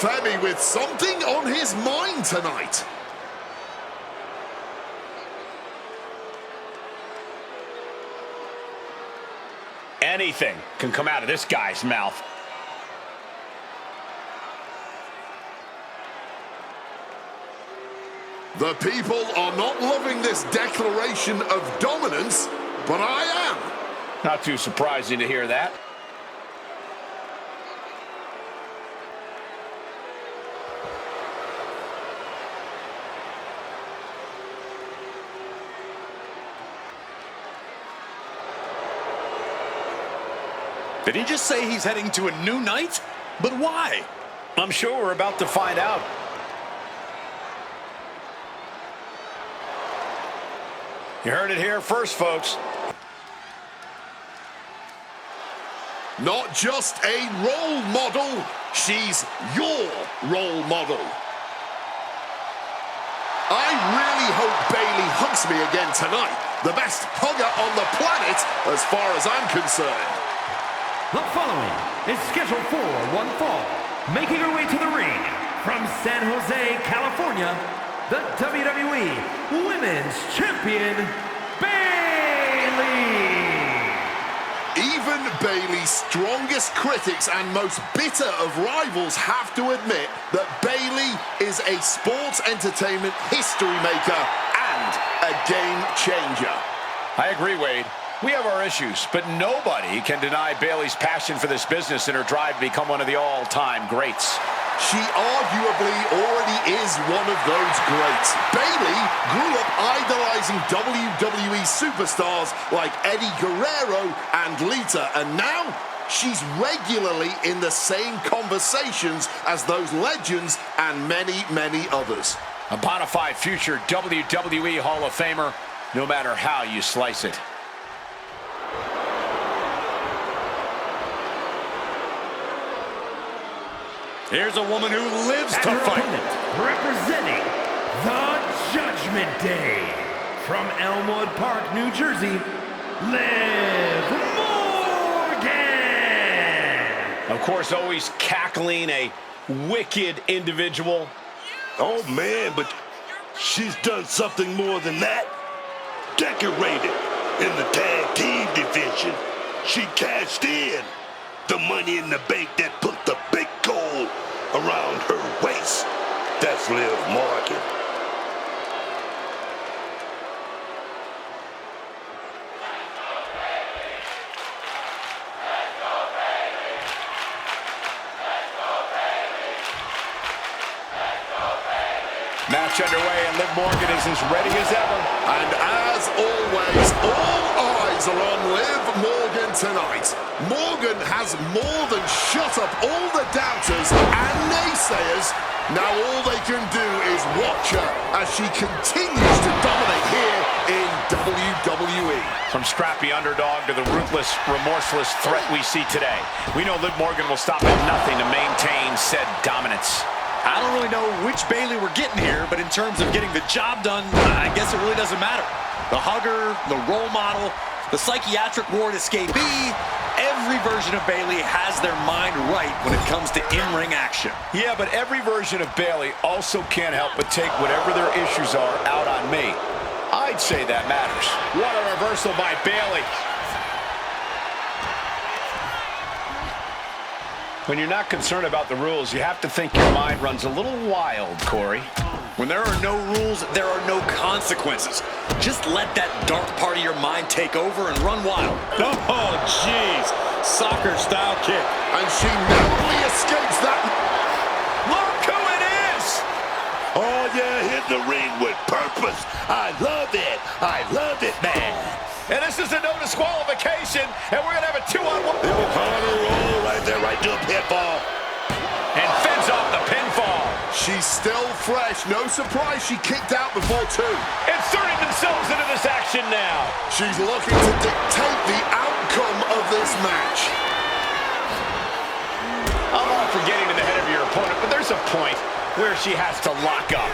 Femi with something on his mind tonight. Anything can come out of this guy's mouth. The people are not loving this declaration of dominance, but I am. Not too surprising to hear that. Did he just say he's heading to a new night? But why? I'm sure we're about to find out. You heard it here first, folks. Not just a role model, she's your role model. I really hope Bayley hugs me again tonight. The best hugger on the planet, as far as I'm concerned. The following is scheduled for one fall. Making her way to the ring from San Jose, California, the WWE Women's Champion, Bayley. Even Bayley's strongest critics and most bitter of rivals have to admit that Bayley is a sports entertainment history maker and a game changer. I agree, Wade. We have our issues, but nobody can deny Bayley's passion for this business and her drive to become one of the all-time greats. She arguably already is one of those greats. Bayley grew up idolizing WWE superstars like Eddie Guerrero and Lita, and now she's regularly in the same conversations as those legends and many, many others. A bona fide future WWE Hall of Famer, no matter how you slice it. Here's a woman who lives to fight. Representing the Judgment Day from Elmwood Park, New Jersey, Liv Morgan. Of course, always cackling, a wicked individual. Oh, man, but she's done something more than that. Decorated in the tag team division. She cashed in the Money in the Bank that put the big gold around her waist. That's Liv Morgan. Match underway, and Liv Morgan is as ready as ever. And as always, all eyes are on Liv Morgan tonight. Morgan has more than shut up all the doubters and naysayers. Now all they can do is watch her as she continues to dominate here in WWE. From scrappy underdog to the ruthless, remorseless threat we see today, we know Liv Morgan will stop at nothing to maintain said dominance. I don't really know which Bayley we're getting here, but in terms of getting the job done, I guess it really doesn't matter. The hugger, the role model, the psychiatric ward escapee, every version of Bayley has their mind right when it comes to in-ring action. Yeah, but every version of Bayley also can't help but take whatever their issues are out on me. I'd say that matters. What a reversal by Bayley. When you're not concerned about the rules, you have to think your mind runs a little wild, Corey. When there are no rules, there are no consequences. Just let that dark part of your mind take over and run wild. Oh, jeez. Soccer-style kick. And she narrowly escapes that. Look who it is! Oh, yeah, hit the ring with purpose. I love it. I love it, man. And this is a no disqualification, and we're going to have a 2-on-1. The O'Connor roll right there, right to a pinfall. And fends off the pinfall. She's still fresh. No surprise she kicked out before two. Inserting themselves into this action now. She's looking to dictate the outcome of this match. I'm all for getting to the head of your opponent, but there's a point where she has to lock up.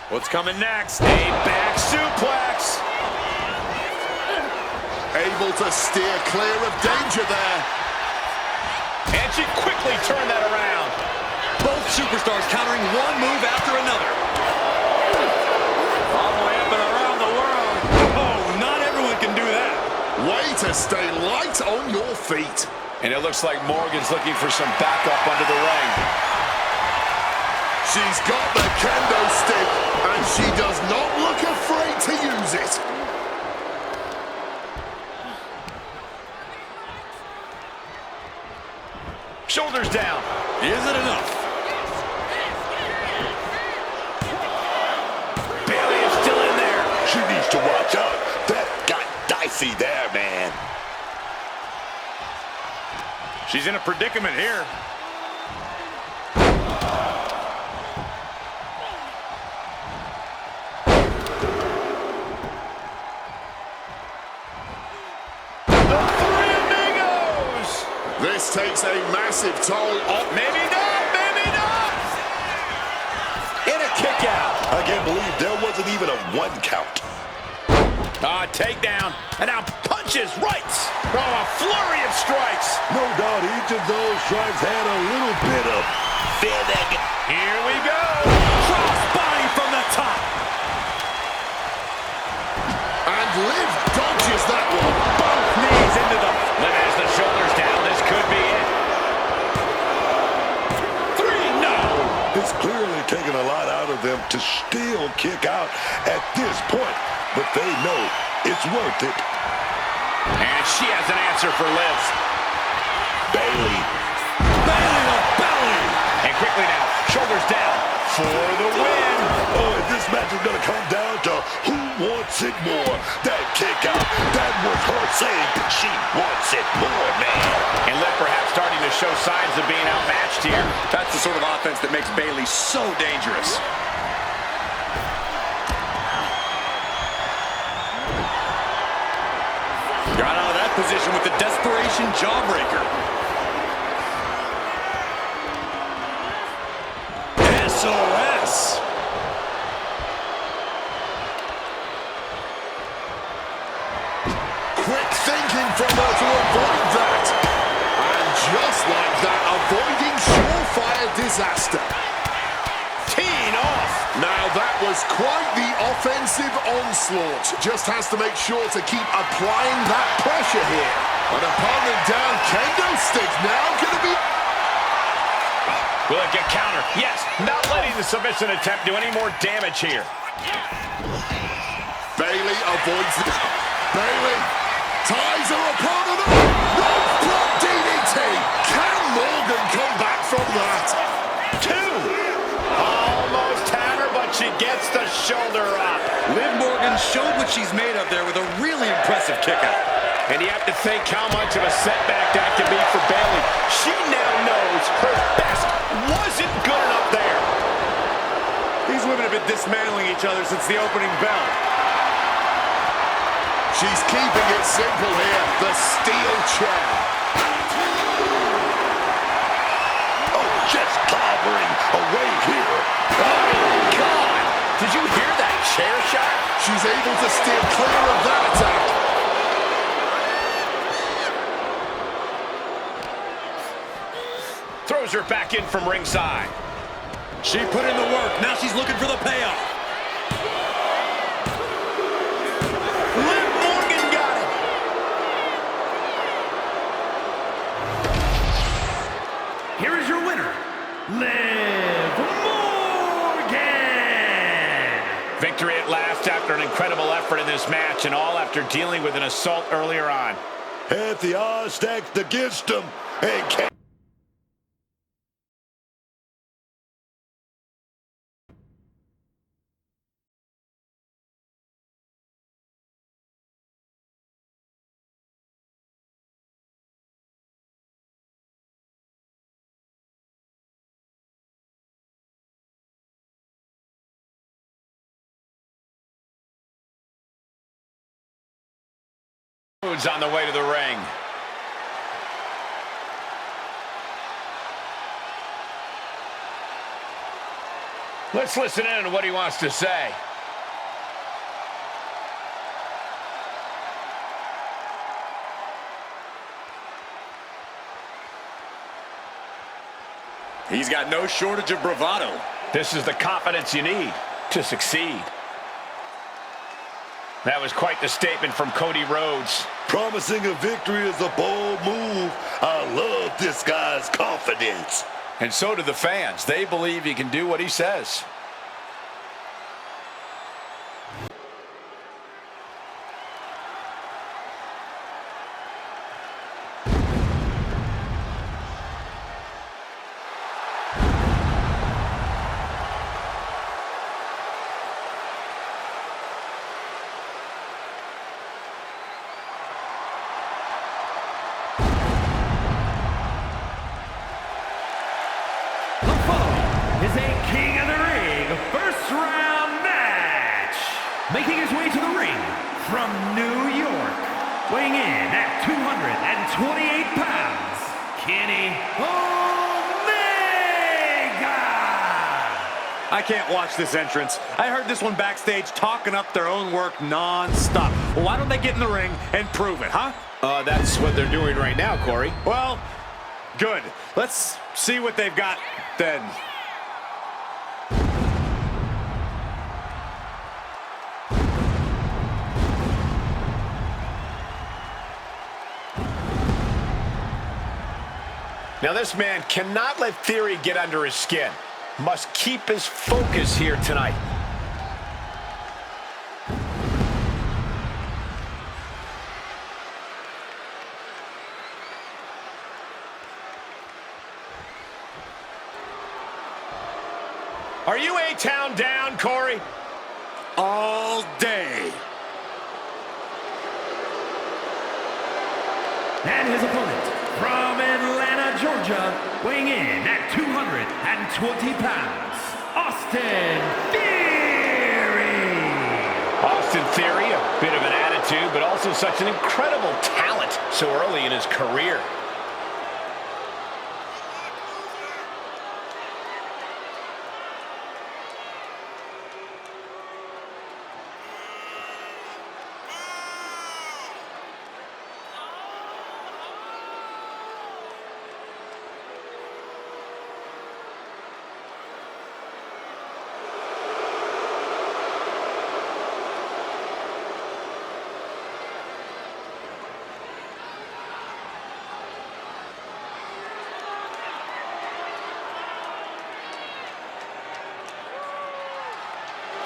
What's coming next? A back suplex. Able to steer clear of danger there. And she quickly turned that around. Both superstars countering one move after another. All the way up and around the world. Oh, not everyone can do that. Way to stay light on your feet. And it looks like Morgan's looking for some backup under the ring. She's got the kendo stick, and she does not look afraid to use it. Shoulders down. Is it enough? Bayley is still in there. She needs to watch out. That got dicey there, man. She's in a predicament here. This takes a massive toll off. Maybe not, maybe not. In a kick out. I can't believe there wasn't even a 1 count. Takedown. And now punches, rights. Oh, a flurry of strikes. No doubt each of those strikes had a little bit of fear that. Here we go. Cross body from the top. And Liv dodges that one. Both knees into the... Liv has the shoulders down. This could be it. 3, no. It's clearly taken a lot out of them to still kick out at this point, but they know it's worth it. And she has an answer for Liv. Bayley. Belly to belly. And quickly now, shoulders down for the win. Oh, and this match is going to come down to who wants it more. That kick out, that was her saying she wants it more, man. And Liv perhaps starting to show signs of being outmatched here. That's the sort of offense that makes Bayley so dangerous. Got out of that position with the desperation jawbreaker. SOS. Quick thinking from her to avoid that. And just like that, avoiding surefire disaster. Teeing off. Now that was quite the offensive onslaught. Just has to make sure to keep applying that pressure here. An opponent down, kendo stick now gonna be... Will it get counter? Yes, not letting the submission attempt do any more damage here. Bayley avoids it. Bayley ties her opponent up. Rope drop DDT. Can Morgan come back from that? 2. Almost had her, but she gets the shoulder up. Liv Morgan showed what she's made of there with a really impressive kick out. And you have to think how much of a setback that can be for Bayley. She now knows her best wasn't good enough there. These women have been dismantling each other since the opening bell. She's keeping it simple here. The steel chair. Oh, just clobbering away here. Oh, God. Did you hear that chair shot? She's able to steer clear of that attack. Throws her back in from ringside. She put in the work. Now she's looking for the payoff. Liv Morgan got it. Here is your winner, Liv Morgan. Victory at last after an incredible effort in this match, and all after dealing with an assault earlier on. Had the odds stacked against them and can't. On the way to the ring. Let's listen in to what he wants to say. He's got no shortage of bravado. This is the confidence you need to succeed. That was quite the statement from Cody Rhodes. Promising a victory is a bold move. I love this guy's confidence. And so do the fans. They believe he can do what he says. Is a King of the Ring first round match. Making his way to the ring from New York, weighing in at 228 pounds, Kenny Omega. I can't watch this entrance. I heard this one backstage talking up their own work non-stop. Well, why don't they get in the ring and prove it, huh? That's what they're doing right now, Corey. Well, good. Let's see what they've got then. Now this man cannot let Theory get under his skin. Must keep his focus here tonight. Are you A-Town down, Corey? All day. And his opponent from Atlanta, Georgia, weighing in at 220 pounds, Austin Theory. Austin Theory, a bit of an attitude, but also such an incredible talent so early in his career.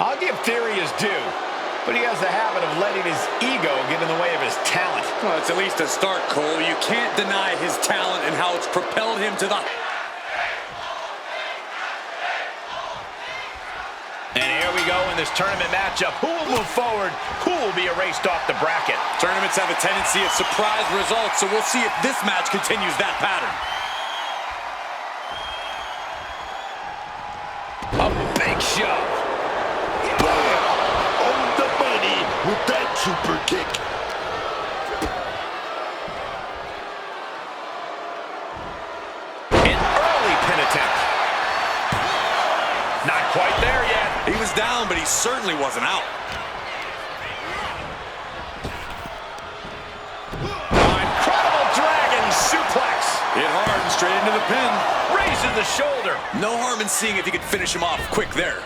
I'll give Theory his due, but he has the habit of letting his ego get in the way of his talent. Well, it's at least a start, Cole. You can't deny his talent and how it's propelled him to the... And here we go in this tournament matchup. Who will move forward? Who will be erased off the bracket? Tournaments have a tendency of surprise results, so we'll see if this match continues that pattern. A big shove. On the money with that super kick. An early pin attempt. Not quite there yet. He was down, but he certainly wasn't out. Incredible dragon suplex. Hit hard and straight into the pin. Raises the shoulder. No harm in seeing if you could finish him off quick there.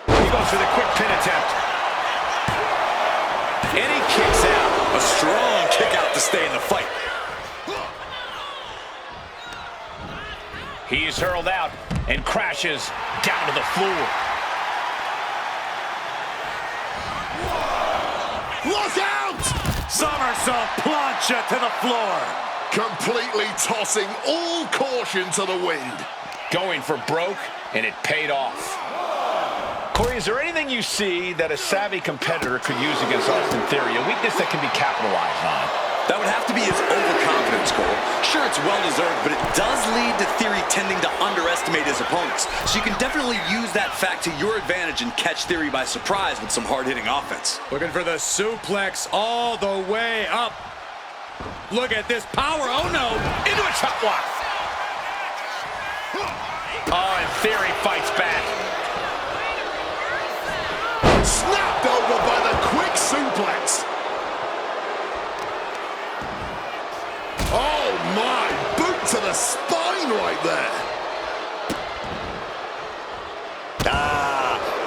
He goes for the quick pin attempt. And he kicks out. A strong kick out to stay in the fight. He is hurled out and crashes down to the floor. Look out! Somersault plancha to the floor. Completely tossing all caution to the wind. Going for broke, and it paid off. Corey, is there anything you see that a savvy competitor could use against Austin Theory? A weakness that can be capitalized on? That would have to be his overconfidence, Cole. Sure, it's well-deserved, but it does lead to Theory tending to underestimate his opponents. So you can definitely use that fact to your advantage and catch Theory by surprise with some hard-hitting offense. Looking for the suplex all the way up. Look at this power. Oh, no. Into a chop block. Oh, and Theory fights back. Snapped over by the quick suplex. Oh my, boot to the spine right there.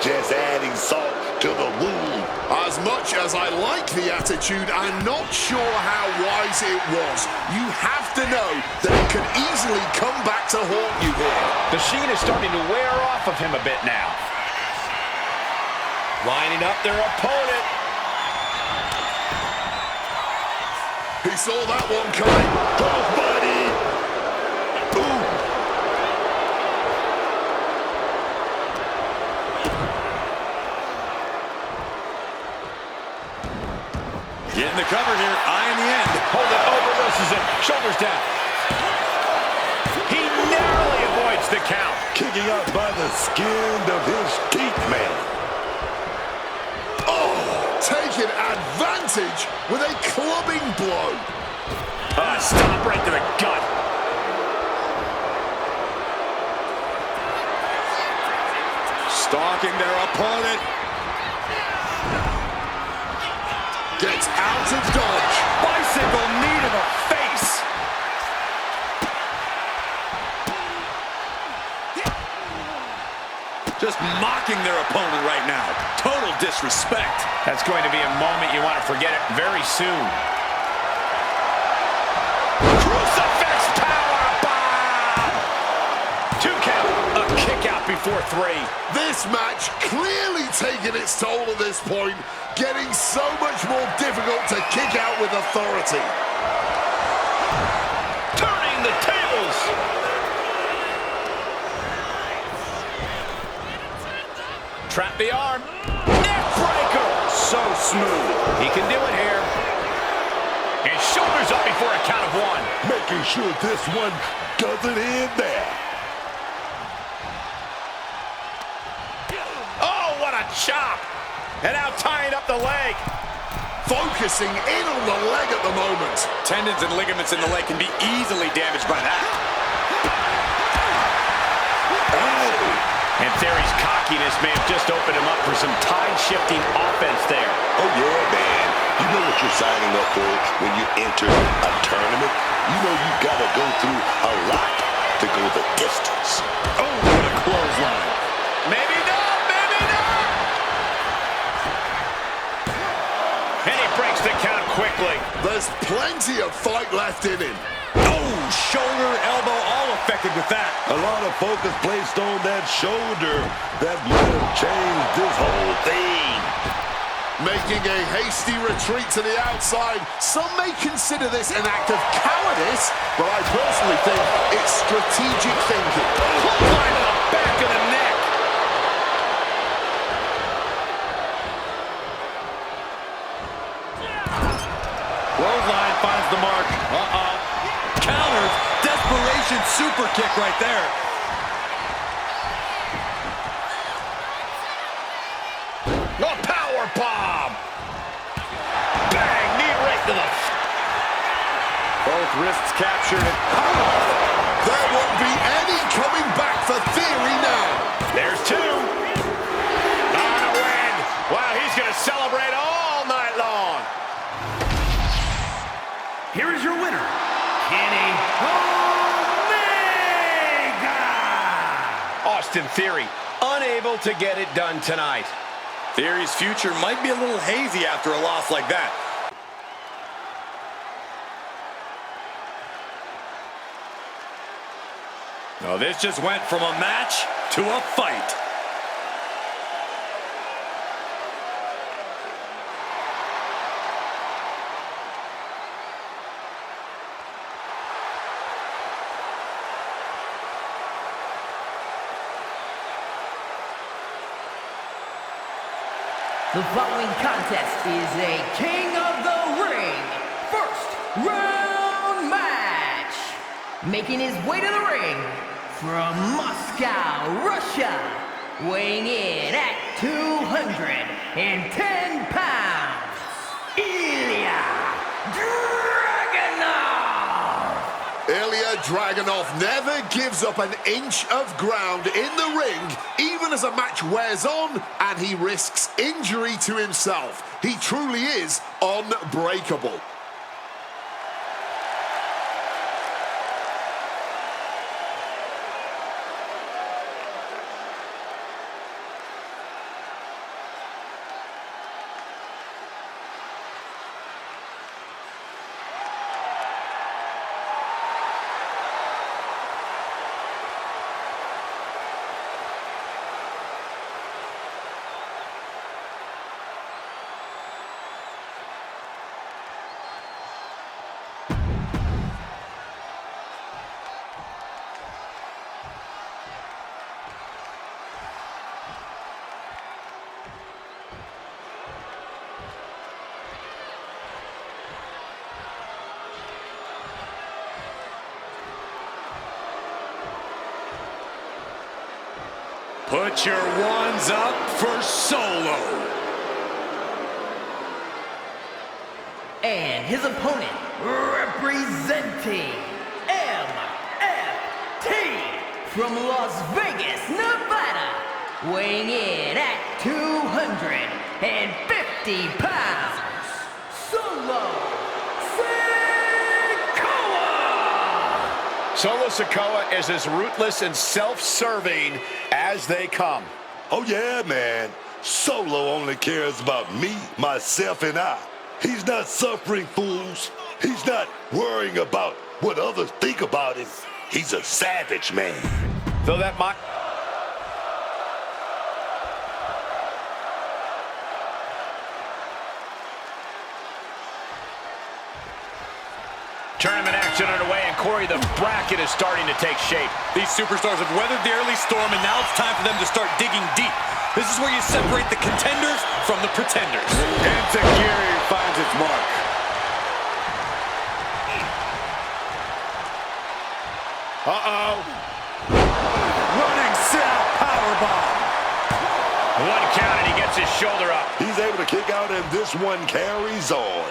Just adding salt to the wound. As much as I like the attitude, I'm not sure how wise it was. You have to know that it could easily come back to haunt you here. The sheen is starting to wear off of him a bit now. Lining up their opponent. He saw that one coming. Oh, buddy. Ooh. Getting the cover here. Eye in the end. Hold it, reverses it. Shoulders down. He narrowly avoids the count. Kicking out by the skin of his teeth, man. Taking advantage with a clubbing blow. Stop right to the gut. Stalking their opponent. Gets out of dodge. Bicycle knee to the face. Just mocking their opponent right now. Total disrespect. That's going to be a moment you want to forget it very soon. Crucifix powerbomb! 2 count. A kick out before 3. This match clearly taking its toll at this point, getting so much more difficult to kick out with authority. Turning the tables. Trap the arm. Neck breaker. So smooth. He can do it here. And shoulders up before a count of 1. Making sure this one doesn't end there. Oh, what a chop. And now tying up the leg. Focusing in on the leg at the moment. Tendons and ligaments in the leg can be easily damaged by that. And Theory's cockiness may have just opened him up for some tide-shifting offense there. Oh, yeah, man. You know what you're signing up for when you enter a tournament? You know you got to go through a lot to go the distance. Oh, what a clothesline. Maybe not, maybe not. And he breaks the count quickly. There's plenty of fight left in him. Oh, shoulder, elbow, all affected with that. A lot of focus placed on that shoulder that would have changed this whole thing. Making a hasty retreat to the outside. Some may consider this an act of cowardice, but I personally think it's strategic thinking. Clothesline to the back of the neck. Clothesline finds the mark. Counters. Desperation super kick right there. A power bomb. Bang, knee right to the... Both wrists captured. There won't be any coming back for Theory now. There's 2. On a win. Wow, he's going to celebrate all night long. Here is your winner, Kenny Omega! Austin Theory, unable to get it done tonight. Theory's future might be a little hazy after a loss like that. No, this just went from a match to a fight. The following contest is a King of the Ring first round match. Making his way to the ring from Moscow, Russia, weighing in at 210 pounds, Ilya Dragunov. Dragunov never gives up an inch of ground in the ring, even as a match wears on and he risks injury to himself. He truly is unbreakable. Put your ones up for Solo. And his opponent, representing MFT from Las Vegas, Nevada, weighing in at 250 pounds, Solo Sikoa! Solo Sikoa is as ruthless and self-serving as they come. Oh, yeah, man. Solo only cares about me, myself, and I. He's not suffering fools. He's not worrying about what others think about him. He's a savage, man. Though that might... Tournament action underway, and Corey, the bracket is starting to take shape. These superstars have weathered the early storm, and now it's time for them to start digging deep. This is where you separate the contenders from the pretenders. Insecurity finds its mark. Uh-oh. Running south powerbomb. One count, and he gets his shoulder up. He's able to kick out, and this one carries on.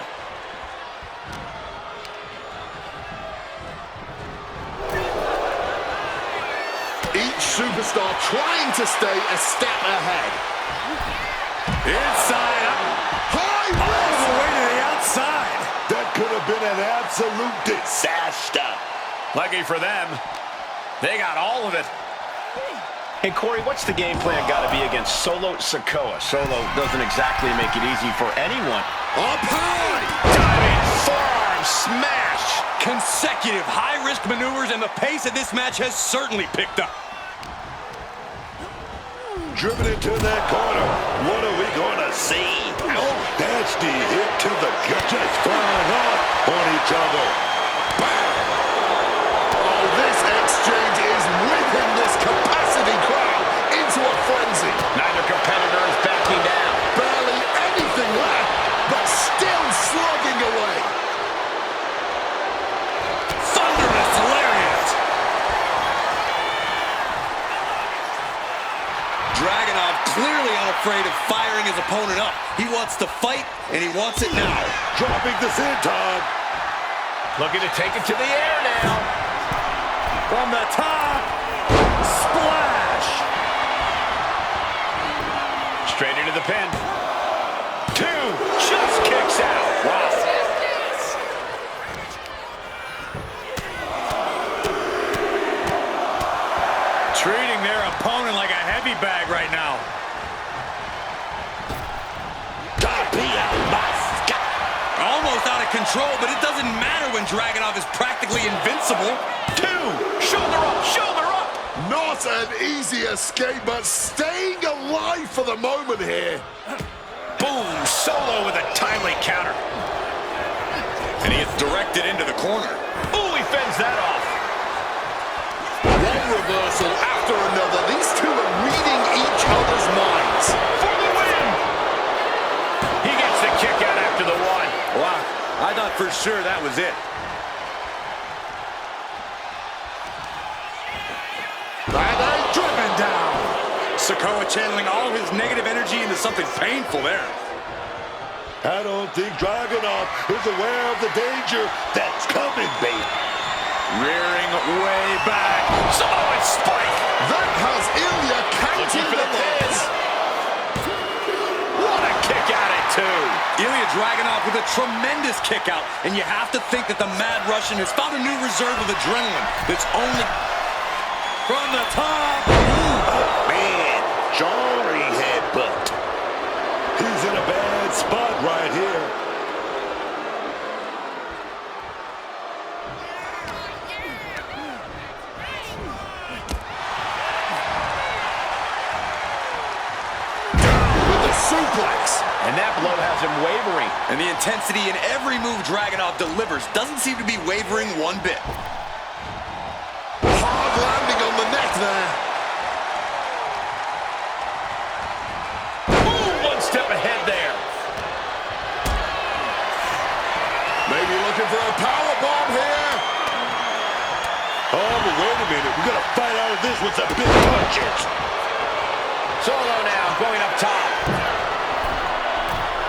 Each superstar trying to stay a step ahead. Inside up. High All risk. the way to the outside. That could have been an absolute disaster. Lucky for them, they got all of it. Hey, Corey, what's the game plan got to be against Solo Sikoa? Solo doesn't exactly make it easy for anyone. Up high. Diving forearm smash. Consecutive high-risk maneuvers, and the pace of this match has certainly picked up. Driven into that corner. What are we going to see? Nasty hit to the gut. Just flying off on each other. Bam! Oh, this exchange is whipping this capacity crowd into a frenzy. Neither competitor is backing down. Barely anything left, but still slugging away. Thunderous lariat. Dragunov clearly unafraid of firing his opponent up. He wants to fight, and he wants it now. Dropping this in time. Looking to take it to the air now. From the top. Splash. Straight into the pin. Two. Just kicks out. Wow. Treating their opponent like a heavy bag right now. Almost out of control, but it doesn't matter when Dragunov is practically invincible. Two. Shoulder up. Shoulder up. Not an easy escape, but staying alive for the moment here. Boom. Solo with a timely counter. And he is directed into the corner. Ooh, he fends that off. One reversal after another. These two are reading each other's minds. For the win. He gets the kick out after the one. Wow, I thought for sure that was it. And Driven down. Sikoa channeling all his negative energy into something painful there. I don't think Dragunov is aware of the danger that's coming, baby. Rearing way back. Samoan spike. That has Ilya counting For the the loss. What a kick out at 2. Ilya Dragunov with a tremendous kick out, and you have to think that the Mad Russian has found a new reserve of adrenaline that's only from the top. Man, jarring headbutt. He's in a bad spot right here. With the suplex. And that blow has him wavering. And the intensity in every move Dragunov delivers doesn't seem to be wavering one bit. Hard landing on the neck there. Ooh, one step ahead there. Maybe looking for a power bomb here. Oh, but wait a minute. We gotta fight out of this with some big punches. Solo now, going up top.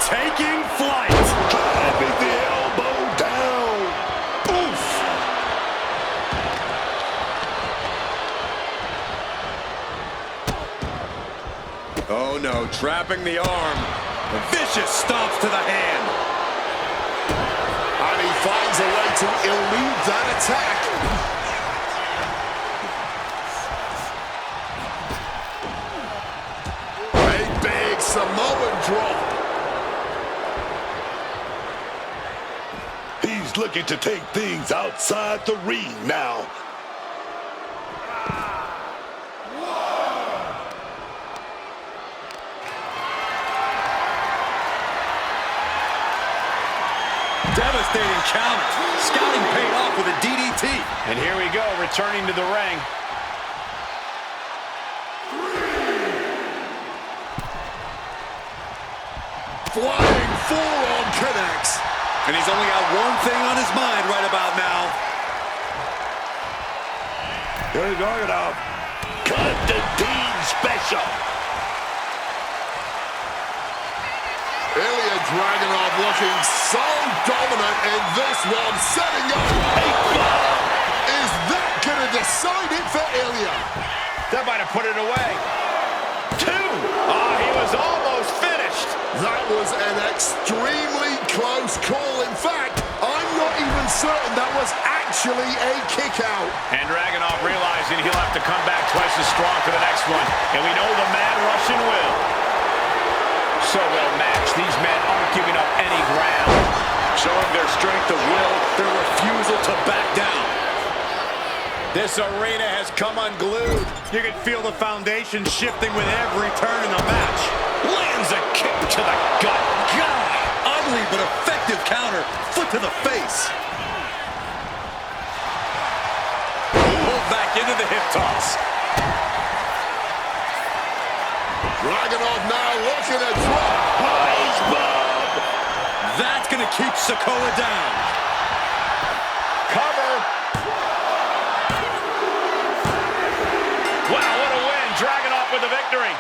Taking flight. Driving the elbow down. Oof. Oh no, trapping the arm. Vicious stomps to the hand. And he finds a way to elude that attack. A big Samoan drop. He's looking to take things outside the ring now. Devastating counter. Scouting paid off with a DDT. And here we go, returning to the ring. Flying forearm connects. And he's only got one thing on his mind right about now. Here's Dragunov. Constantine special. Ilya Dragunov looking so dominant in this one, setting up a bomb. Is that going to decide it for Ilya? That might have put it away. 2. Oh, he was almost finished. That was an extremely close call. In fact, I'm not even certain that was actually a kick out. And Dragunov realizing he'll have to come back twice as strong for the next one. And we know the Mad Russian will. So well matched. These men aren't giving up any ground. Showing their strength of will, their refusal to back down. This arena has come unglued. You can feel the foundation shifting with every turn in the match. Lands a kick to the gut. God, ugly but effective counter. Foot to the face. Pulled back into the hip toss. Dragunov now looking to drop. Ice bomb. That's going to keep Sikoa down. Cover. Wow, what a win. Dragunov with the victory.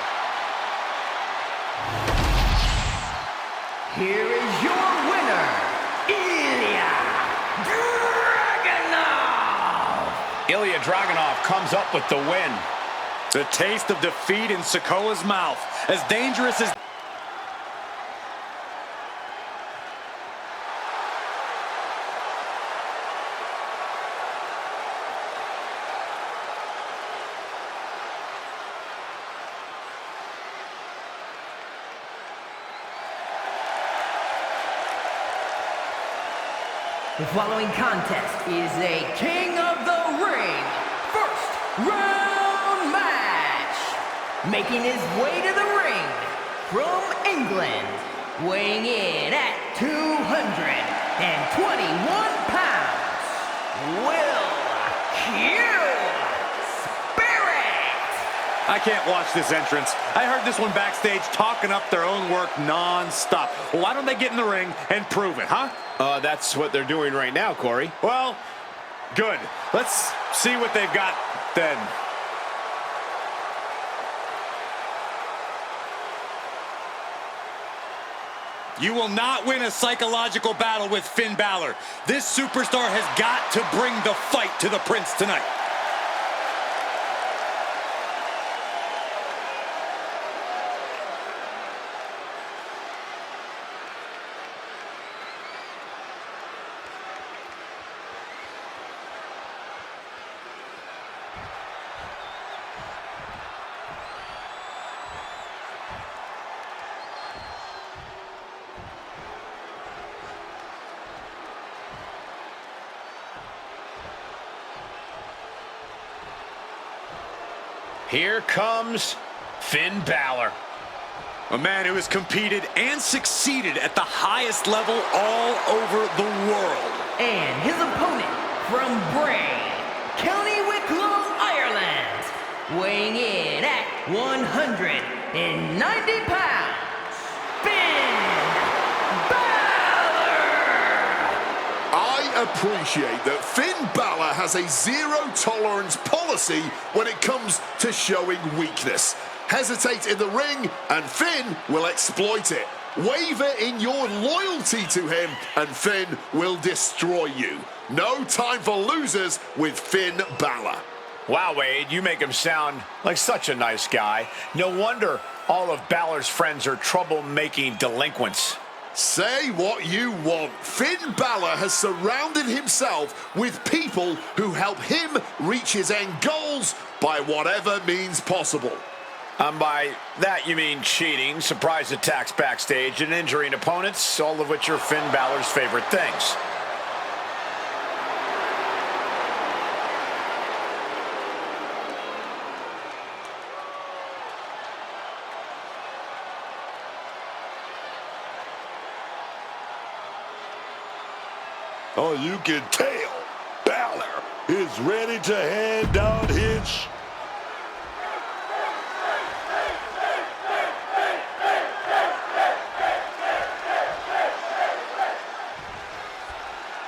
Here is your winner, Ilya Dragunov. Ilya Dragunov comes up with the win. The taste of defeat in Sikoa's mouth. As dangerous as... The following contest is a King of the Ring first round match. Making his way to the ring from England, weighing in at 221 pounds, Will Spirit. I can't watch this entrance. I heard this one backstage talking up their own work non-stop. Well, why don't they get in the ring and prove it, huh? That's what they're doing right now, Corey. Well, good. Let's see what they've got then. You will not win a psychological battle with Finn Balor. This superstar has got to bring the fight to the Prince tonight. Here comes Finn Balor. A man who has competed and succeeded at the highest level all over the world. And his opponent from Bray, County Wicklow, Ireland, weighing in at 190 pounds, Finn Balor! I appreciate that Finn Balor has a zero-tolerance policy when it comes to showing weakness. Hesitate in the ring, and Finn will exploit it. Waver in your loyalty to him, and Finn will destroy you. No time for losers with Finn Balor. Wow, Wade, you make him sound like such a nice guy. No wonder all of Balor's friends are trouble-making delinquents. Say what you want. Finn Balor has surrounded himself with people who help him reach his end goals by whatever means possible. By that you mean cheating, surprise attacks backstage, and injuring opponents, all of which are Finn Balor's favorite things. Oh, you can tell Balor is ready to hand out his...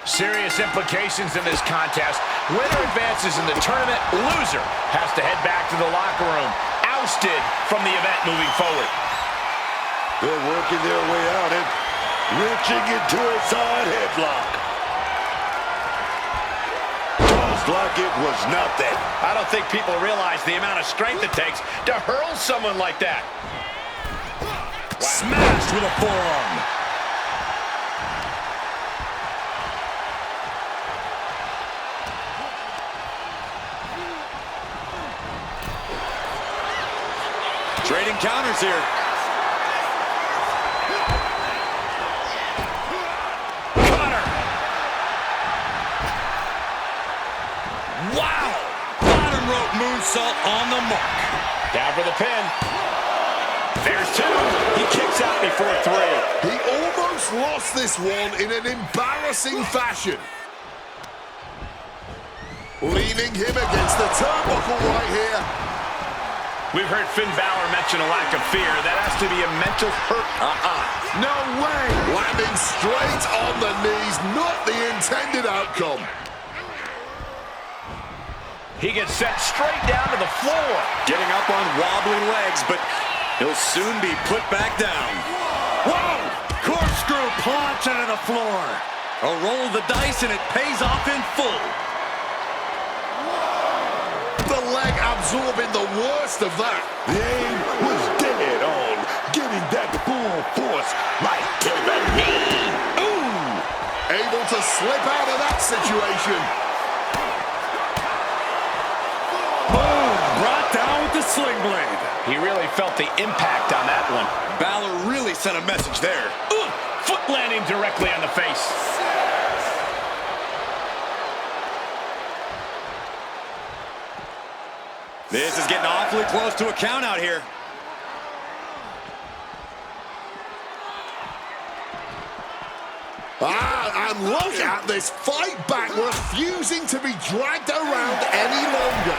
Serious implications in this contest. Winner advances in the tournament. Loser has to head back to the locker room, ousted from the event moving forward. They're working their way out and wrenching into a side headlock. Tossed like it was nothing. I don't think people realize the amount of strength it takes to hurl someone like that. Wow. Smashed with a forearm. Trading counters here. Cutter. Wow! Bottom rope moonsault on the mark. Down for the pin. There's two. He kicks out before three. He almost lost this one in an embarrassing fashion. Leaning him against the turnbuckle right here. We've heard Finn Balor mention a lack of fear. That has to be a mental hurt. No way! Landing straight on the knees, not the intended outcome. He gets sent straight down to the floor. Getting up on wobbly legs, but he'll soon be put back down. Whoa! Corkscrew plunge into the floor. A roll of the dice, and it pays off in full. The leg absorbing the worst of that. The aim was dead on getting that full force right to the knee. Ooh! Able to slip out of that situation. Boom! Brought down with the sling blade. He really felt the impact on that one. Balor really sent a message there. Foot landing directly on the face. This is getting awfully close to a count out here. And look at this fight back, refusing to be dragged around any longer.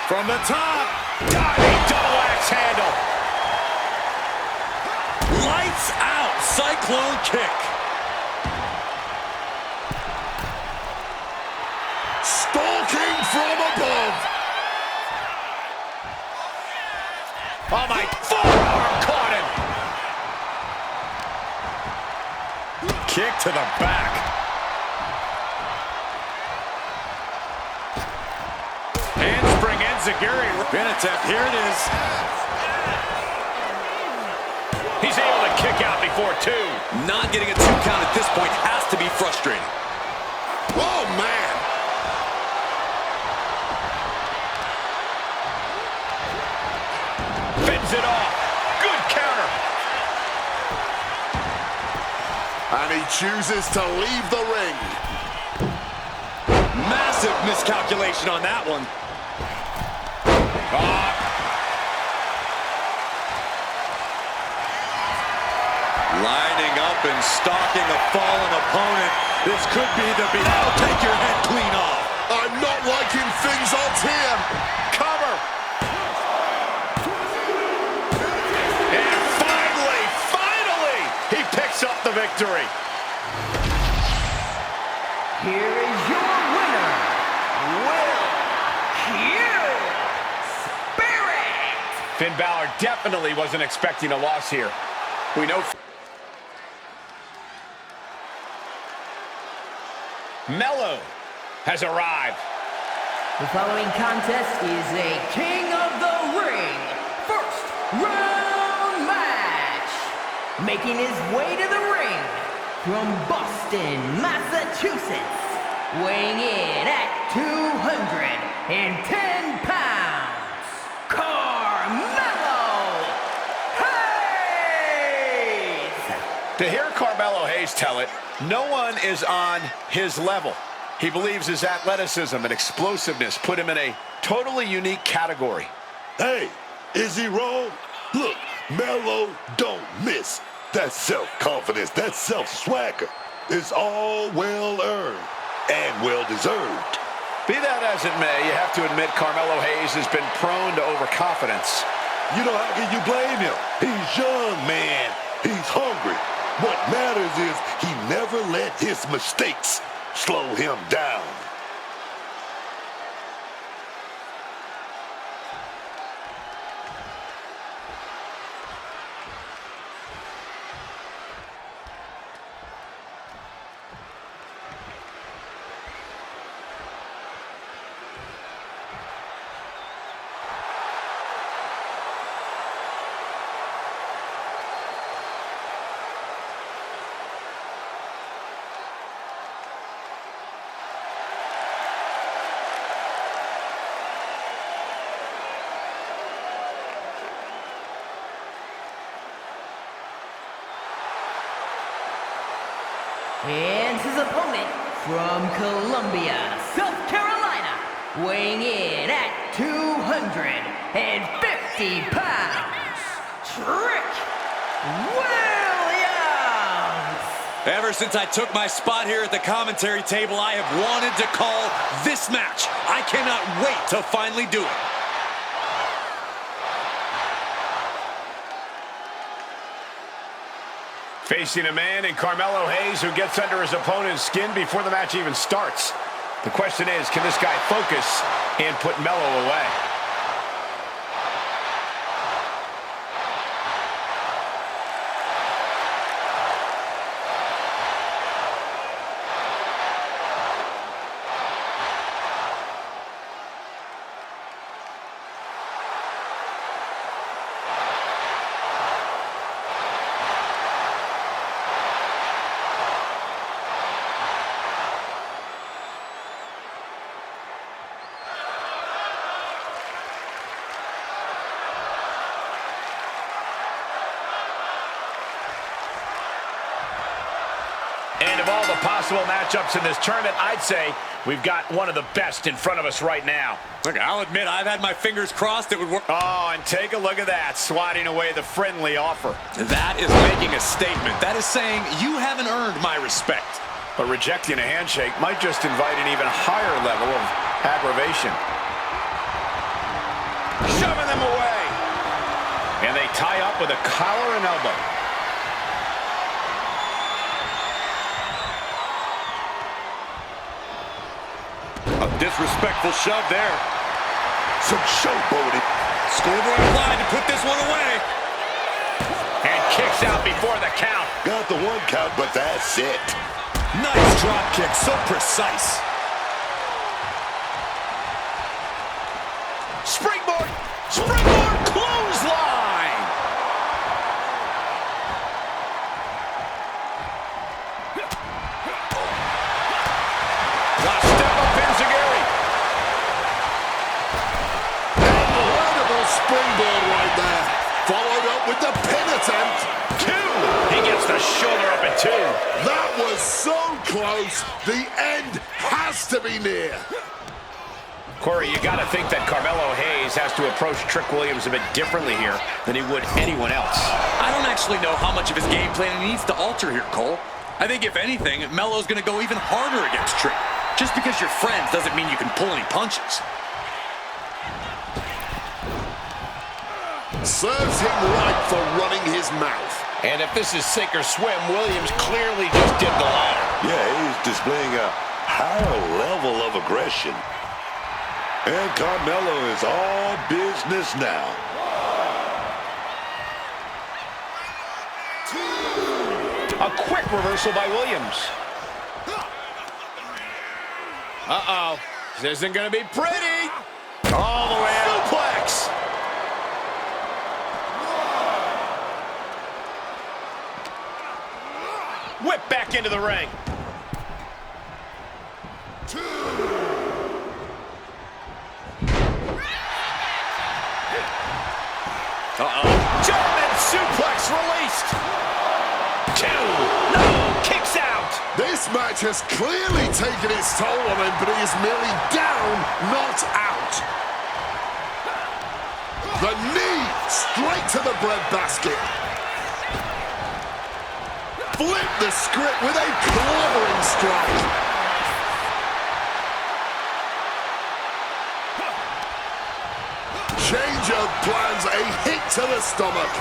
From the top. Diving double axe handle. Lights out. Cyclone kick. Stalking from above. Oh, my forearm caught him. kick to the back. Handspring enziguri. Pin attempt. Here it is. He's able to kick out before 2. Not getting a 2 count at this point has to be frustrating. Oh, man. Fends it off. Good counter. And he chooses to leave the ring. Massive miscalculation on that one. Lining up and stalking a fallen opponent. This could be the beat. That'll take your head clean off. I'm not liking things odds here. Cover. And finally, he picks up the victory. Here is your winner, Will Spirit. Finn Balor definitely wasn't expecting a loss here. We know Mello has arrived. The following contest is a King of the Ring first round match. Making his way to the ring from Boston, Massachusetts, weighing in at 210 pounds, Carmelo Hayes. To hear Carmelo Hayes tell it, no one is on his level. He believes his athleticism and explosiveness put him in a totally unique category. Hey, is he wrong? Look, Mello don't miss. That self-confidence, that self-swagger is all well-earned and well-deserved. Be that as it may, you have to admit Carmelo Hayes has been prone to overconfidence. You know, how can you blame him? He's young, man. He's hungry. What matters is he never let his mistakes slow him down. And his opponent from Columbia, South Carolina, weighing in at 250 pounds, Trick Williams. Ever since I took my spot here at the commentary table, I have wanted to call this match. I cannot wait to finally do it. Facing a man in Carmelo Hayes who gets under his opponent's skin before the match even starts. The question is, can this guy focus and put Mello away? And of all the possible matchups in this tournament, I'd say we've got one of the best in front of us right now. Look, I'll admit I've had my fingers crossed it would work. Oh, and take a look at that, swatting away the friendly offer. That is making a statement. That is saying you haven't earned my respect. But rejecting a handshake might just invite an even higher level of aggravation. Shoving them away. And they tie up with a collar and elbow. A disrespectful shove there. Some showboating. Schoolboy applied to put this one away. And Kicks out before the count. Got the 1 count, but that's it. Nice drop kick, so precise. Springboard! Springboard clothesline! Step up Enziguri. Incredible springboard right there. Followed up with the pin attempt. 2. He gets the shoulder up at 2. That was so close. The end has to be near. Corey, you got to think that Carmelo Hayes has to approach Trick Williams a bit differently here than he would anyone else. I don't actually know how much of his game plan he needs to alter here, Cole. I think, if anything, Melo's going to go even harder against Trick. Just because you're friends doesn't mean you can pull any punches. Serves him right for running his mouth. And if this is sink or swim, Williams clearly just did the latter. Yeah, he's displaying a higher level of aggression. And Carmelo is all business now. A quick reversal by Williams. Uh-oh. This isn't going to be pretty. All the way out. Suplex. Whip back into the ring. German suplex released. 2. No, kicks out. This match has clearly taken its toll on him, but he is merely down, not out. The knee straight to the breadbasket. Flip the script with a clobbering strike. Change of plans, a hit to the stomach.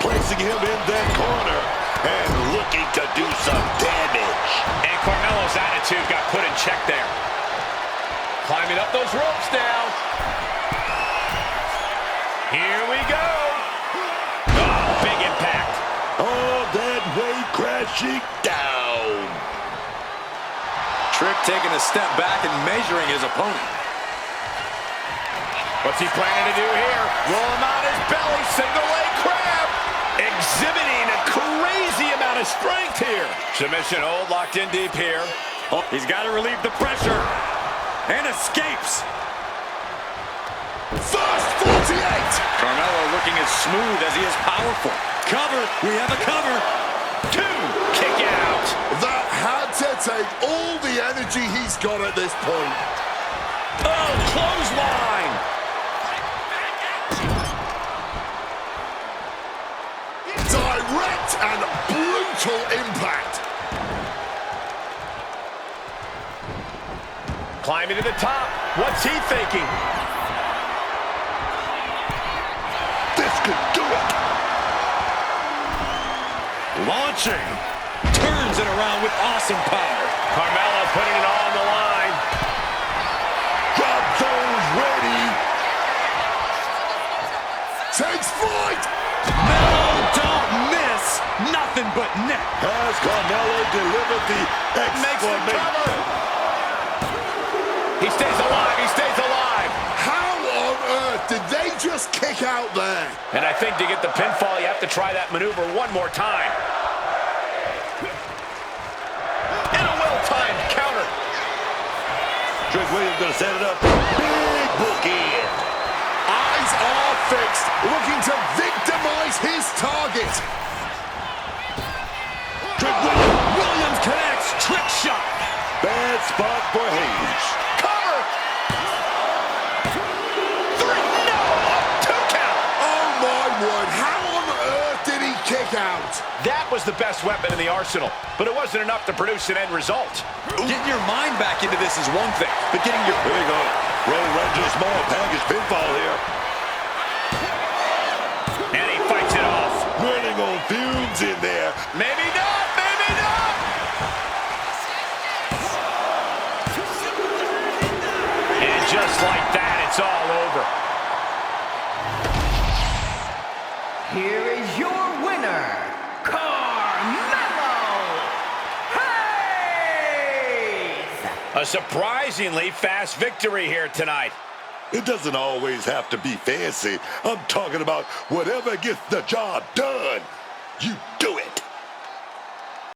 Placing him in that corner and looking to do some damage. And Carmelo's attitude got put in check there. Climbing up those ropes now. Here we go. Oh, big impact. All that weight crashing down. Trick taking a step back and measuring his opponent. What's he planning to do here? Roll him on his belly, single leg crab. Exhibiting a crazy amount of strength here. Submission hold, locked in deep here. Oh, he's got to relieve the pressure. And escapes. First 48. Carmelo looking as smooth as he is powerful. Cover. We have a cover. 2. Kick out. That had to take all the energy he's got at this point. Oh, clothesline. Direct and brutal impact. Climbing to the top. What's he thinking? This could do it. Launching. Turns it around with awesome power. Carmelo putting it all on the line. Drop those ready. Takes flight. Melo don't miss. Nothing but net. Has Carmelo delivered the Makes the exclamation? cover. He stays alive. He stays alive. How on earth did they just kick out there? And I think to get the pinfall, you have to try that maneuver one more time. And a well-timed counter. Trick Williams gonna set it up. Big book in. Eyes are fixed, looking to victimize his target. Trick Williams. Williams connects. Trick shot. Bad spot for Hayes. Cover. 3. No. 2 count. Oh my word, how on earth did he kick out? That was the best weapon in the arsenal, but it wasn't enough to produce an end result. Getting your mind back into this is one thing, but getting your... Here we go. Rolling right to a small package pinfall here. And he fights it off. Running on fumes in there. Maybe not, maybe not. And just like that, it's all over. Here is your winner, A surprisingly fast victory here tonight. It doesn't always have to be fancy. I'm talking about whatever gets the job done. You do it.